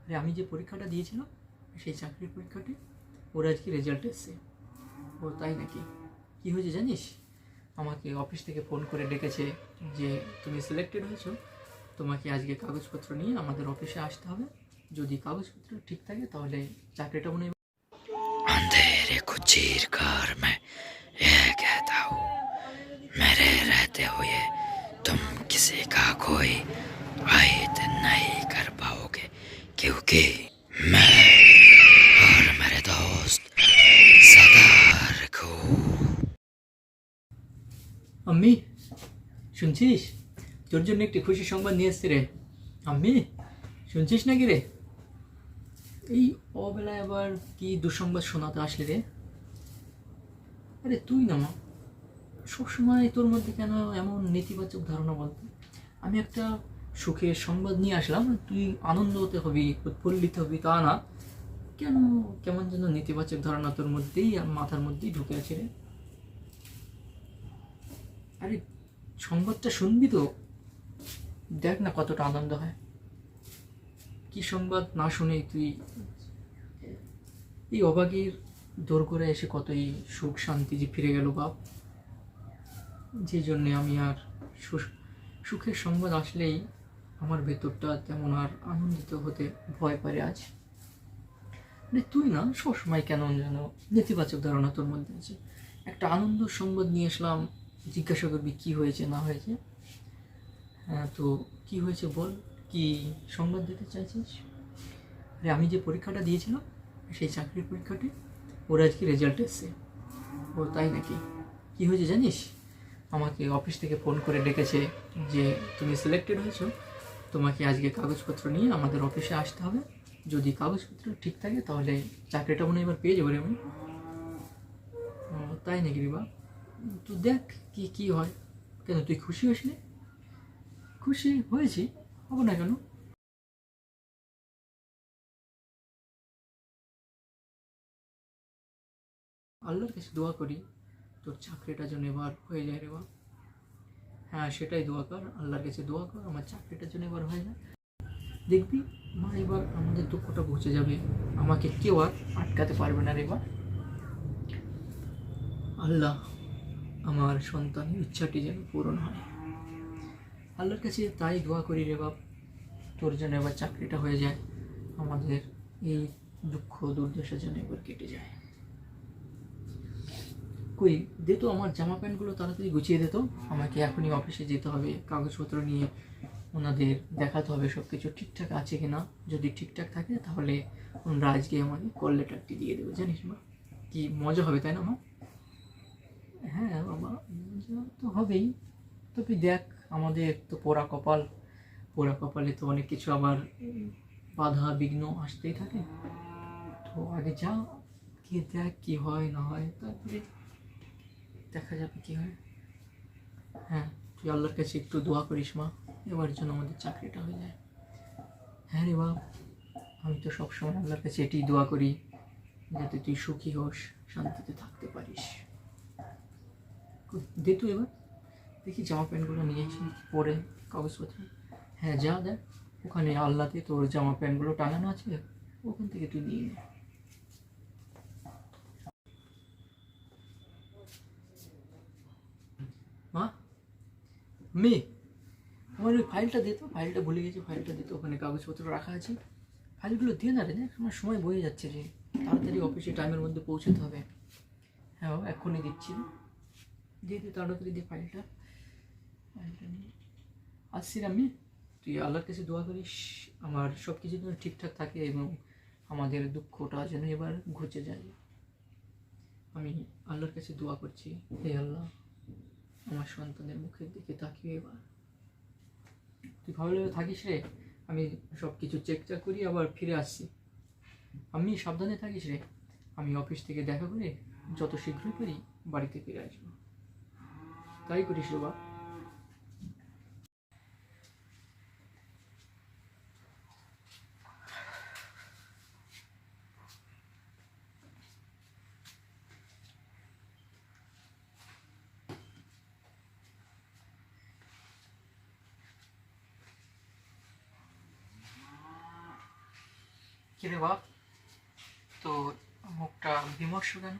আরে আমি যে পরীক্ষাটা দিয়েছিলাম সেই চাকরির পরীক্ষাটি ওর আজকে রেজাল্ট এসছে। ও তাই নাকি? কী হয়েছে জানিস? আমাকে অফিস থেকে ফোন করে ডেকেছে যে তুমি সিলেক্টেড হয়েছো, তোমাকে আজকে কাগজপত্র নিয়ে আমাদের অফিসে আসতে হবে। যদি কাগজপত্র ঠিক থাকে তাহলে চাকরিটা মনে হয়। अंधेरे को चीर कर मैं ये कहता हूँ, मेरे रहते हुए तुम किसी का कोई आयत नहीं कर पाओगे, क्योंकि मैं और मेरे दोस्त सदार को। আম্মি, শুনছিস? তোর জন্য একটি খুশি সংবাদ নিয়ে এসছি রে। আম্মি, শুনছিস নাকি রে? এই অবেলায় আবার কি দুঃসংবাদ শোনাতে আসলে রে? আরে তুই না মা, সবসময় তোর মধ্যে কেন এমন নেতিবাচক ধারণা বলতো? আমি একটা সুখের সংবাদ নিয়ে আসলাম, তুই আনন্দ হতে হবি, উৎফুল্লিত হবি তা না, কেন কেমন যেন নেতিবাচক ধারণা তোর মধ্যেই আর মাথার মধ্যেই ঢুকে আছে রে। আরে সংবাদটা শুনবি তো, দেখ না কতটা আনন্দ হয়। কি সংবাদ না শুনেই তুই এই অবাগের দৌড় করে এসে কতই সুখ শান্তি যে ফিরে গেল বাপ। যে জন্যে আমি আর সুখের সংবাদ আসলেই আমার ভেতরটা তেমন আর আনন্দিত হতে ভয় পারে আজ। মানে তুই না সবসময় কেন যেন নেতিবাচক ধারণা তোর মধ্যে আছে। একটা আনন্দ সংবাদ নিয়ে আসলাম, জিজ্ঞাসা করবি কি হয়েছে না হয়েছে। হ্যাঁ, তো কি হয়েছে বল, কি সংবাদ দিতে চাইছিস? আরে আমি যে পরীক্ষাটা দিয়েছিলাম সেই চাকরির পরীক্ষাটি ওর আজকে রেজাল্ট এসছে। ও তাই নাকি? কী হয়েছে জানিস? আমাকে অফিস থেকে ফোন করে ডেকেছে যে তুমি সিলেক্টেড হয়েছো, তোমাকে আজকে কাগজপত্র নিয়ে আমাদের অফিসে আসতে হবে। যদি কাগজপত্র ঠিক থাকে তাহলে চাকরিটা মনে হয় এবার পেয়ে যাবো রে আমি। ও তাই নাকি রে বা? তো দেখ কি কি হয়। কেন তুই খুশি হস নি? খুশি হয়েছি, হবো না কেন? আল্লাহর কাছে দোয়া করি তোর চাকরিটা যেন এবার হয়ে যায় রে বা। হ্যাঁ, সেটাই দোয়া কর, আল্লাহর কাছে দোয়া কর আমার চাকরিটার জন্য এবার হয়ে যায়। দেখবি মা, এবার আমাদের দুঃখটা ঘুচে যাবে, আমাকে কেউ আর আটকাতে পারবে না রে এবার। আল্লাহ, আমার সন্তানের ইচ্ছাটি যেন পূরণ হয়। আল্লাহর কাছে তাই দোয়া করি রে বাপ, তোর যেন এবার চাকরিটা হয়ে যায়, আমাদের এই দুঃখ দুর্দশা যেন এবার কেটে যায়। কই দে তো আমার জামা প্যান্টগুলো তাড়াতাড়ি গুছিয়ে দে তো, আমাকে এখনই অফিসে যেতে হবে, কাগজপত্র নিয়ে ওনাদের দেখাতে হবে সব কিছু ঠিকঠাক আছে কিনা। যদি ঠিকঠাক থাকে তাহলে ওনারা আজকে আমাকে কল লেটারটি দিয়ে দেবে, জানিস মা? কি মজা হবে তাই না মা? হ্যাঁ বাবা, মজা তো হবেই, তবে দেখ আমাদের তো পোড়া কপাল, পোড়া কপালে তো অনেক কিছু আবার বাধা বিঘ্ন আসতেই থাকে। তো আগে যা, গিয়ে দেখ কি হয় না হয়, তারপরে দেখা যাবে কি হয়। হ্যাঁ, তুই আল্লাহর কাছে একটু দোয়া করিস মা, এবার যেন আমাদের চাকরিটা হয়ে যায়। হ্যাঁ রে বাপ, আমি তো সবসময় আল্লাহর কাছে এটাই দোয়া করি যাতে তুই সুখী হোস, শান্তিতে থাকতে পারিস। দে তুই এবার, দেখি জামা প্যান্টগুলো নিয়েছি পরে কাগজপত্র। হ্যাঁ যা দেখ, ওখানে আল্লাতে তোর জামা প্যান্টগুলো টাঙানো আছে, ওখান থেকে তুই নিয়ে নে। মা, মেয়ে, আমার ওই ফাইলটা দে তো, ফাইলটা ভুলে গেছি, ফাইলটা দিতে ওখানে কাগজপত্র রাখা আছে। ফাইলগুলো দিয়ে না রে, দেখ আমার সময় বয়ে যাচ্ছে রে, তাড়াতাড়ি অফিসে টাইমের মধ্যে পৌঁছাতে হবে। হ্যাঁ বাবা, এক্ষুনি দিচ্ছি, দিয়ে দে তাড়াতাড়ি, দিয়ে ফাইলটা, ফাইলটা নিয়ে আসছি রে আমি। তুই আল্লাহর কাছে দোয়া করিস আমার সব কিছু যেন ঠিকঠাক থাকে এবং আমাদের দুঃখটা যেন এবার ঘুচে যায়। আমি আল্লাহর কাছে দোয়া করছি, হে আল্লাহ, আমার সন্তানের মুখের দিকে তাকিয়ে এবার। তুই ভালো থাকিস রে, আমি সব কিছু চেক করি আবার ফিরে আসছি। আমি সাবধানে থাকিস রে, আমি অফিস থেকে দেখা করে যত শীঘ্রই পারি বাড়িতে ফিরে আসবো। তাই করিস রে বাবা। কিরে বাপ, তো মুখটা বিমর্ষ কেন?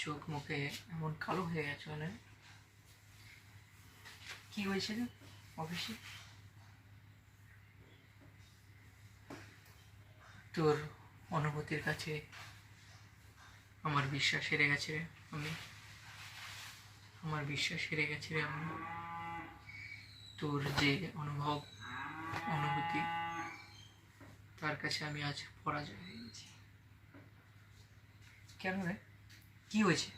চোখ মুখে এমন কালো হয়ে গেছে মানে? কি হয়েছে রে অফিসে? তোর অনুভূতির কাছে আমার বিশ্বাস হেরে গেছে রে। আমার বিশ্বাস হেরে গেছে রে আমি। তোর যে অনুভূতি, তার কাছে আমি আজ পরাজয় হয়ে গেছি। কেন রে? কি হয়েছে?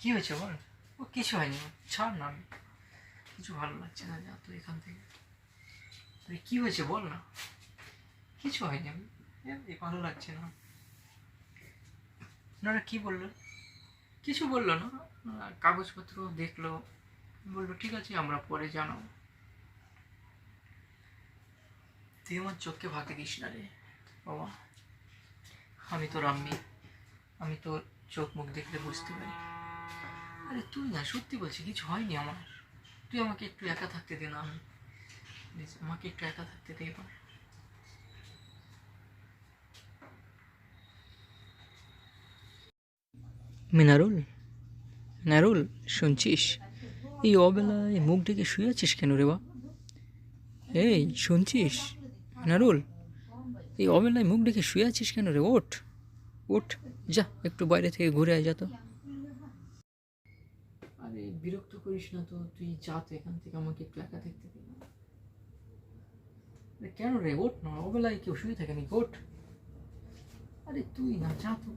কি হয়েছে বল? ও কিছু হয়নি, ছাড় না, আমি কিছু ভালো লাগছে না, যা তো এখান থেকে। কি হয়েছে বল না? কিছু হয়নি, আমি ভালো লাগছে না। ওনারা কি বললো? কিছু বললো না, কাগজপত্র দেখলো, বললো ঠিক আছে আমরা পরে জানাবো। তুই আমার চোখকে ফাঁকি দিস না রে বাবা। আমি তোর আম্মি, আমি তোর চোখ মুখ দেখলে বুঝতে পারি। আরে তুই না, সত্যি বলছি কিছু হয়নি আমার। তুই আমাকে একটু একা থাকতে দে না, আমি প্লিজ আমাকে একটু একা থাকতে দে এবার। মিনারুল, নারুল, শুনছিস? এই অবেলায় মুখ ডেকে শুয়ে আছিস কেন রে বা? এই শুনছিস নারুল, এই অবেলায় মুখ ডেকে শুয়ে আছিস কেন রে? ওঠ ওঠ, যা একটু বাইরে থেকে ঘুরে আয়, যা তো। আরে বিরক্ত করিস না তো, তুই যা তো এখান থেকে, আমাকে একটু একা দেখতে দে। আরে কেন রে, ওঠ না, অবেলায় কেউ শুয়ে থাকে নাকি? ওঠ। আরে তুই না, যা তো।